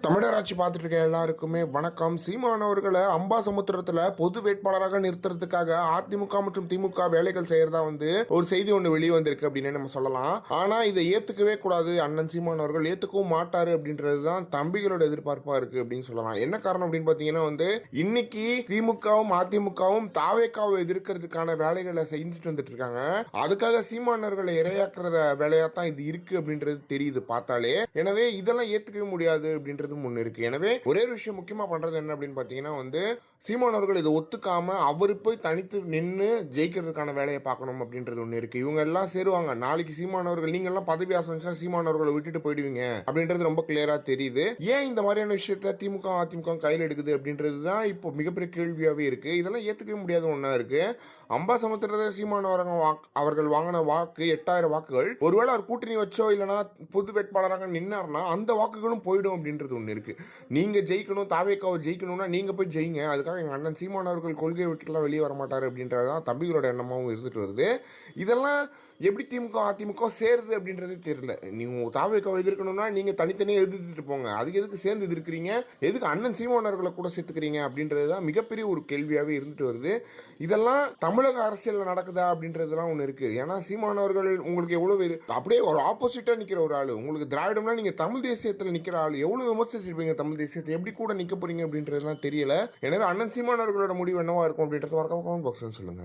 தமிழர் ஆட்சி பார்த்துட்டு இருக்க எல்லாருக்குமே வணக்கம். சீமான் அவர்களை அம்பாசமுத்திரத்துல பொது வேட்பாளராக நிறுத்துறதுக்காக அதிமுக மற்றும் திமுக வேலைகள் செய்யறதா ஒரு செய்தி ஒன்று வெளியே வந்திருக்கு அப்படின்னு நம்ம சொல்லலாம். ஆனா இதை ஏத்துக்கவே கூடாது, அண்ணன் சீமான் அவர்கள் ஏத்துக்கவும் மாட்டாரு அப்படின்றதுதான் தம்பிகளோட எதிர்பார்ப்பா இருக்கு அப்படின்னு சொல்லலாம். என்ன காரணம் அப்படின்னு பாத்தீங்கன்னா இன்னைக்கு திமுகவும் அதிமுகவும் தாவேக்காவை எதிர்க்கிறதுக்கான வேலைகளை செஞ்சுட்டு வந்துட்டு இருக்காங்க. அதுக்காக சீமானவர்களை இரையாக்குறத வேலையா தான் இது இருக்கு அப்படின்றது தெரியுது பார்த்தாலே. எனவே இதெல்லாம் ஏத்துக்கவே முடியாது அப்படின்றது முன்னு இருக்கு. எனவே ஒரே ஒரு விஷயம் முக்கியமா பண்றது என்ன அப்படின்னு பாத்தீங்கன்னா சீமான் அவர்கள் இதை ஒத்துக்காம அவரு போய் தனித்து நின்று ஜெயிக்கிறதுக்கான வேலையை பார்க்கணும் அப்படின்றது ஒண்ணு இருக்கு. இவங்க எல்லாம் சேருவாங்க. நாளைக்கு சீமான் அவர்கள் நீங்க எல்லாம் பதவி ஆசை சீமான் அவர்களை விட்டுட்டு போயிடுவீங்க அப்படின்றது ரொம்ப கிளியரா தெரியுது. ஏன் இந்த மாதிரியான விஷயத்த திமுக அதிமுக கையில் எடுக்குது அப்படின்றது தான் இப்போ மிகப்பெரிய கேள்வியாவே இருக்கு. இதெல்லாம் ஏத்துக்கவே முடியாத ஒண்ணா இருக்கு. அம்பாசமுத்திரத்தில் சீமான் அவர்கள் வாங்கின வாக்கு 8000 வாக்குகள் ஒருவேளை அவர் கூட்டணி வச்சோ இல்லைன்னா பொது வேட்பாளராக நின்னார்னா அந்த வாக்குகளும் போயிடும் அப்படின்றது ஒன்று இருக்கு. நீங்க ஜெயிக்கணும், தாவேக்காவை ஜெயிக்கணும்னா நீங்க போய் ஜெயிங்க. அதுக்காக எங்க அண்ணன் சீமான் அவர்கள் கொள்கையை விட்டுலாம் வெளியே வர மாட்டாரு அப்படின்றதான் தம்பிகளோட எண்ணமாகவும் இருந்துட்டு வருது. இதெல்லாம் எப்படி திமுக அதிமுக சேருது அப்படின்றது தெரியல. நீங்க தாவேக்காவை எதிர்க்கணும்னா நீங்க தனித்தனியாக எதிர்த்துட்டு போங்க. அதுக்கு எதுக்கு சேர்ந்து எதிர்க்கிறீங்க, எதுக்கு அண்ணன் சீமானவர்களை கூட சேர்த்துக்கிறீங்க அப்படின்றதுதான் மிகப்பெரிய ஒரு கேள்வியாகவே இருந்துட்டு வருது. இதெல்லாம் தமிழக அரசியல் நடக்குதா அப்படின்றதுலாம் ஒன்று இருக்கு. ஏன்னா சீமானவர்கள் உங்களுக்கு எவ்வளவு அப்படியே ஒரு ஆப்போசிட்டா நிக்கிற ஒரு ஆளு. உங்களுக்கு திராவிடம்னா நீங்க தமிழ் தேசியத்தில் நிக்கிற ஆளு. எவ்வளவு விமர்சிச்சிருப்பீங்க தமிழ் தேசியத்தை, எப்படி கூட நிக்க போறீங்க அப்படின்றதுலாம் தெரியல. எனவே அண்ணன் சீமானவர்களோட முடிவு என்னவா இருக்கும் அப்படின்றத கமெண்ட் பாக்ஸ்ல சொல்லுங்க.